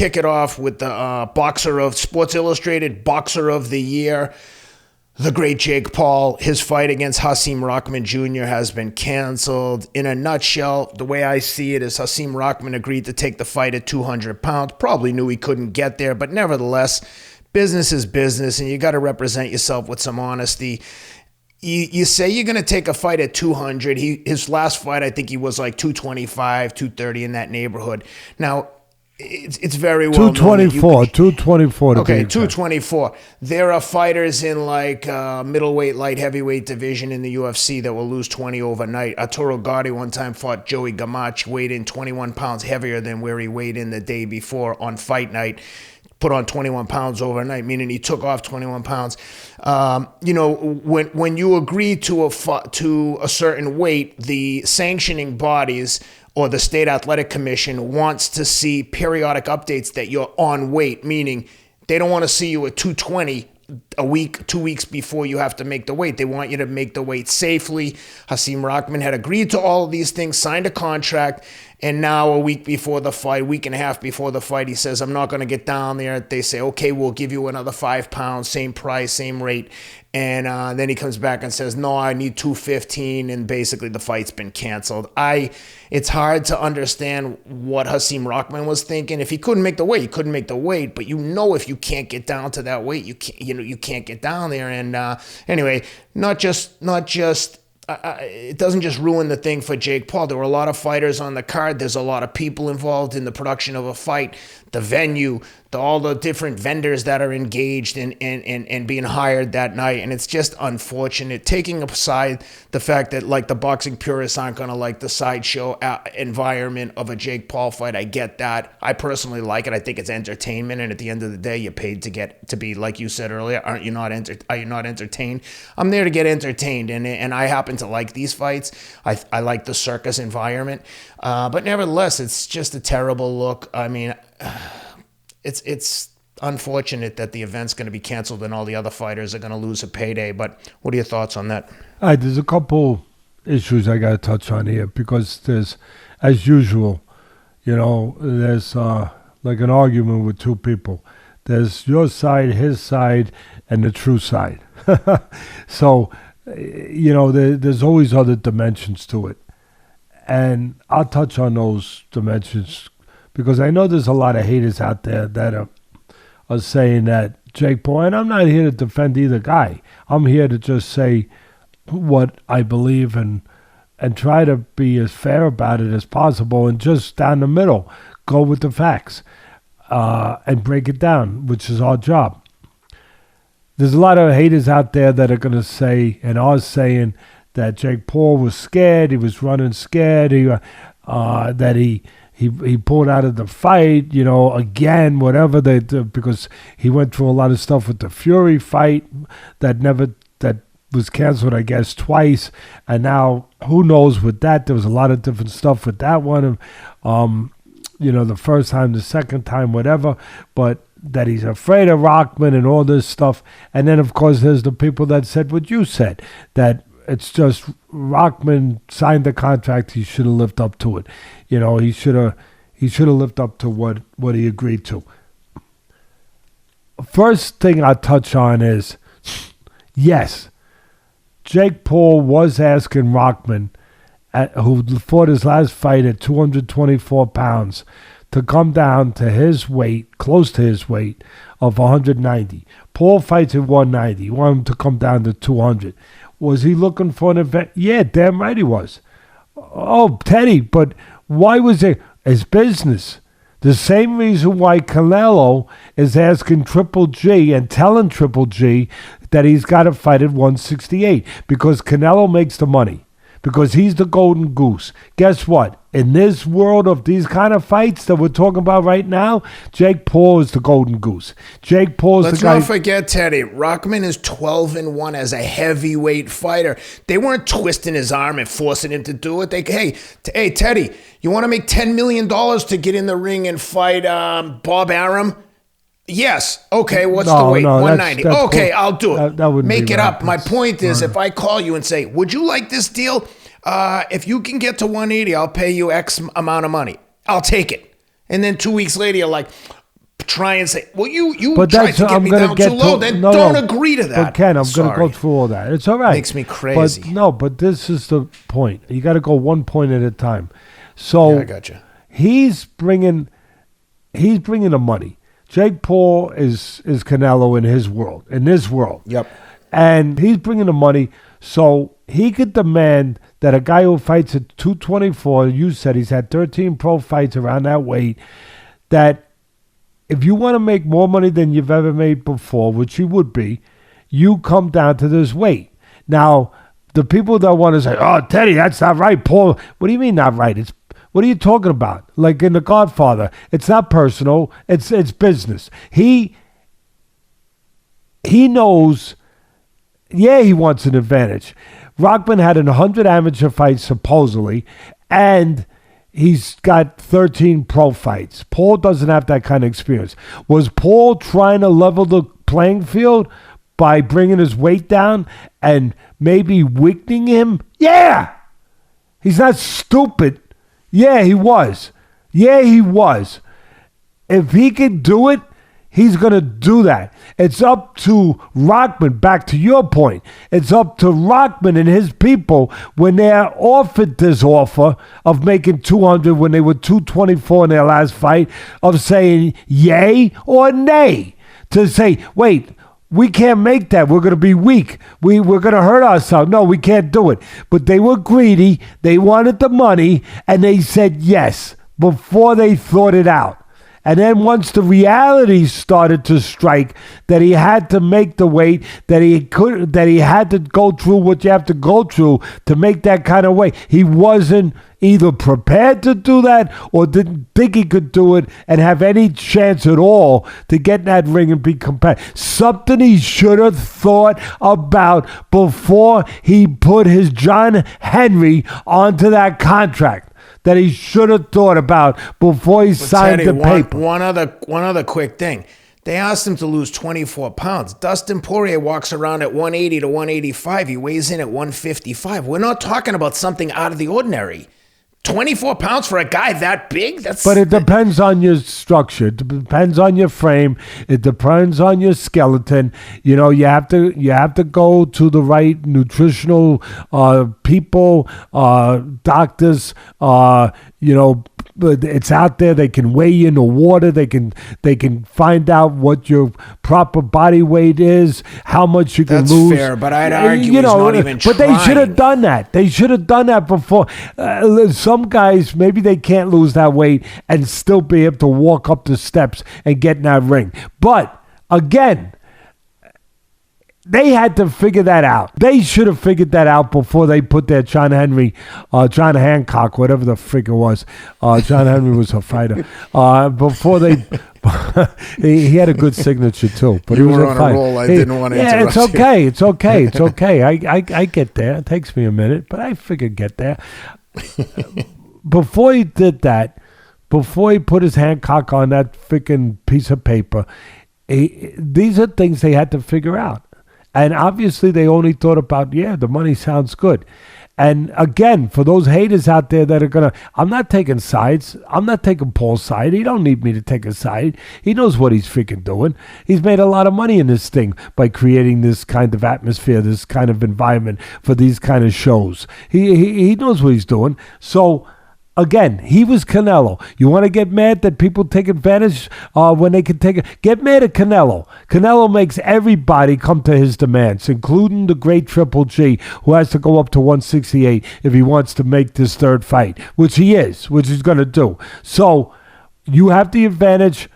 kick it off with the Sports Illustrated Boxer of the Year, the great Jake Paul. His fight against Hasim Rahman Jr. has been canceled. In a nutshell, the way I see it is Hasim Rahman agreed to take the fight at 200 pounds. Probably knew he couldn't get there, but nevertheless, business is business, and you got to represent yourself with some honesty. You say you're going to take a fight at 200. His last fight, I think he was like 225, 230 in that neighborhood. Now, it's very well 224, 224. Okay, 224. There are fighters in like middleweight, light heavyweight division in the UFC that will lose 20 overnight. Arturo Gatti one time fought Joey Gamache, weighed in 21 pounds heavier than where he weighed in the day before on fight night. Put on 21 pounds overnight, meaning he took off 21 pounds. When you agree to a certain weight, the sanctioning bodies or the State Athletic Commission wants to see periodic updates that you're on weight, meaning they don't want to see you at 220 a week, 2 weeks before you have to make the weight. They want you to make the weight safely. Hasim Rahman had agreed to all of these things, signed a contract, and now a week before the fight, week and a half before the fight, he says, I'm not going to get down there. They say, okay, we'll give you another 5 pounds, same price, same rate. And then he comes back and says, no, I need 215, and basically the fight's been canceled. It's hard to understand what Hasim Rahman was thinking. If he couldn't make the weight, he couldn't make the weight. But if you can't get down to that weight, you can't get down there. And anyway, it doesn't just ruin the thing for Jake Paul. There were a lot of fighters on the card. There's a lot of people involved in the production of a fight, the venue, all the different vendors that are engaged and being hired that night. And it's just unfortunate. Taking aside the fact that like the boxing purists aren't going to like the sideshow environment of a Jake Paul fight. I get that. I personally like it. I think it's entertainment. And at the end of the day, you're paid to be, like you said earlier, are you not entertained? I'm there to get entertained. And I happen to like these fights. I like the circus environment. But nevertheless, it's just a terrible look. I mean, it's unfortunate that the event's going to be canceled and all the other fighters are going to lose a payday. But what are your thoughts on that? All right, there's a couple issues I got to touch on here because there's, as usual, there's like an argument with two people. There's your side, his side, and the true side. So, there's always other dimensions to it. And I'll touch on those dimensions because I know there's a lot of haters out there that are saying that Jake Paul, and I'm not here to defend either guy. I'm here to just say what I believe and try to be as fair about it as possible and just down the middle, go with the facts and break it down, which is our job. There's a lot of haters out there that are going to say and are saying that Jake Paul was scared, he was running scared, that he pulled out of the fight, again, whatever because he went through a lot of stuff with the Fury fight that was canceled, I guess, twice, and now who knows with that? There was a lot of different stuff with that one, the first time, the second time, whatever, but that he's afraid of Rahman and all this stuff, and then of course there's the people that said what you said, that it's just Rahman signed the contract. He should have lived up to it. He should have lived up to what he agreed to. First thing I touch on is, yes, Jake Paul was asking Rahman, who fought his last fight at 224 pounds, to come down to his weight, close to his weight of 190. Paul fights at 190. He wanted him to come down to 200. Was he looking for an event? Yeah, damn right he was. Oh, Teddy, but why was it? It's business. The same reason why Canelo is asking Triple G and telling Triple G that he's got to fight at 168 because Canelo makes the money. Because he's the golden goose. Guess what? In this world of these kind of fights that we're talking about right now, Jake Paul is the golden goose. Jake Paul's the guy. Let's not forget, Teddy. Rahman is 12-1 as a heavyweight fighter. They weren't twisting his arm and forcing him to do it. Hey, Teddy, you want to make $10 million to get in the ring and fight Bob Arum? Yes. Okay, what's the weight? 190. That's okay, cool. I'll do it. That wouldn't make it up. My point is, if I call you and say, would you like this deal? If you can get to 180, I'll pay you X amount of money. I'll take it. And then 2 weeks later, you're like, try and say, well, you But tried that's to get I'm me gonna down get too low, to, then no, don't no. agree to that. But Ken, I'm going to go Sorry. through all that. It's all right. Makes me crazy. But this is the point. You got to go one point at a time. So Yeah, I got you. he's bringing the money. Jake Paul is Canelo in his world, in this world. Yep. And he's bringing the money, so he could demand that a guy who fights at 224, you said he's had 13 pro fights around that weight, that if you want to make more money than you've ever made before, which you would be, you come down to this weight. Now, the people that want to say, oh, Teddy, that's not right, Paul. What do you mean not right? What are you talking about? Like in The Godfather, it's not personal, it's business. He knows, yeah, he wants an advantage. Rockman had 100 amateur fights, supposedly, and he's got 13 pro fights. Paul doesn't have that kind of experience. Was Paul trying to level the playing field by bringing his weight down and maybe weakening him? Yeah! He's not stupid. Yeah, he was. Yeah, he was. If he can do it, he's going to do that. It's up to Rockman, back to your point. It's up to Rockman and his people when they're offered this offer of making 200 when they were 224 in their last fight, of saying yay or nay. To say, wait, we can't make that. We're going to be weak. We're going to hurt ourselves. No, we can't do it. But they were greedy. They wanted the money, and they said yes before they thought it out. And then once the reality started to strike, that he had to make the weight, that he had to go through what you have to go through to make that kind of weight, he wasn't either prepared to do that or didn't think he could do it and have any chance at all to get in that ring and be competitive. Something he should have thought about before he put his John Henry onto that contract. That he should have thought about before he signed Teddy, the paper. One other quick thing. They asked him to lose 24 pounds. Dustin Poirier walks around at 180 to 185. He weighs in at 155. We're not talking about something out of the ordinary. 24 pounds for a guy that big? But it depends on your structure. It depends on your frame. It depends on your skeleton. You know, you have to go to the right nutritional people, doctors. But it's out there. They can weigh you in the water. They can find out what your proper body weight is, how much you can lose. That's fair, but I'd argue he's not even trying. But they should have done that. They should have done that before. Some guys, maybe they can't lose that weight and still be able to walk up the steps and get in that ring. But again, they had to figure that out. They should have figured that out before they put their John Hancock, whatever the frig it was. John Henry was a fighter. Before they, he had a good signature too. But you he was were on a roll. I didn't want to interrupt it's okay. It's okay. It's okay. I get there. It takes me a minute, but I figured get there. Before he did that, before he put his Hancock on that freaking piece of paper, these are things they had to figure out. And obviously they only thought about, the money sounds good. And again, for those haters out there that are going to, I'm not taking sides. I'm not taking Paul's side. He don't need me to take a side. He knows what he's freaking doing. He's made a lot of money in this thing by creating this kind of atmosphere, this kind of environment for these kind of shows. He knows what he's doing. So, again, he was Canelo. You want to get mad that people take advantage when they can take it? Get mad at Canelo. Canelo makes everybody come to his demands, including the great Triple G, who has to go up to 168 if he wants to make this third fight, which he's going to do. So you have the advantage.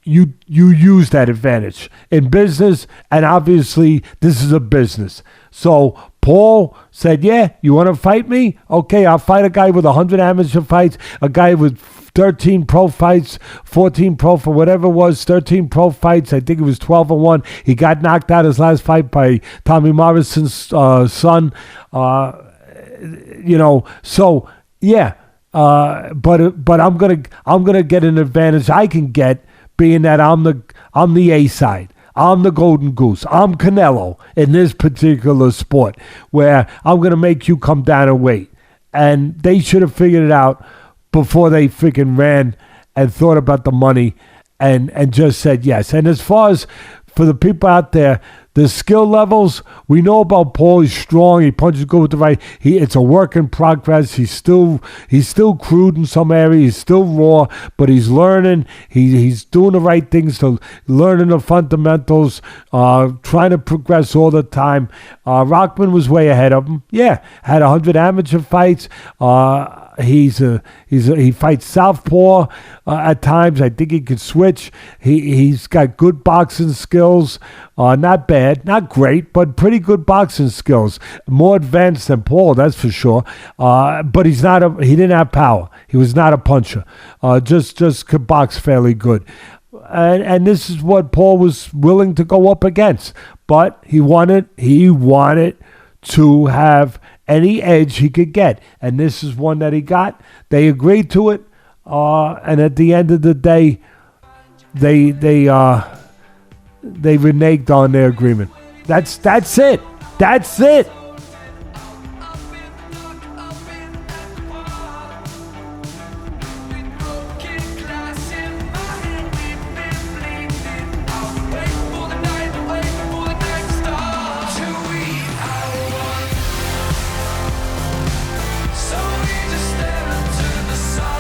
You use that advantage in business, and obviously this is a business. So Paul said, you want to fight me? Okay, I'll fight a guy with 100 amateur fights, a guy with 13 pro fights, 14 pro for whatever it was, 13 pro fights. I think it was 12-1. He got knocked out his last fight by Tommy Morrison's son. But I'm gonna get an advantage I can get, being that I'm the A side. I'm the golden goose. I'm Canelo in this particular sport, where I'm going to make you come down and weight. And they should have figured it out before they freaking ran and thought about the money and just said yes. And as far as for the people out there, the skill levels, we know about Paul. He's strong. He punches good with the right. It's a work in progress. He's still crude in some areas. He's still raw, but he's learning. He's doing the right things, to learning the fundamentals, trying to progress all the time. Rockman was way ahead of him. Yeah, had 100 amateur fights. He fights southpaw at times. I think he could switch. He's got good boxing skills. Not bad, not great, but pretty good boxing skills. More advanced than Paul, that's for sure. But he didn't have power. He was not a puncher. Just could box fairly good. And this is what Paul was willing to go up against. But he wanted to have any edge he could get, and this is one that he got. They agreed to it, and at the end of the day, they reneged on their agreement. That's it. That's it.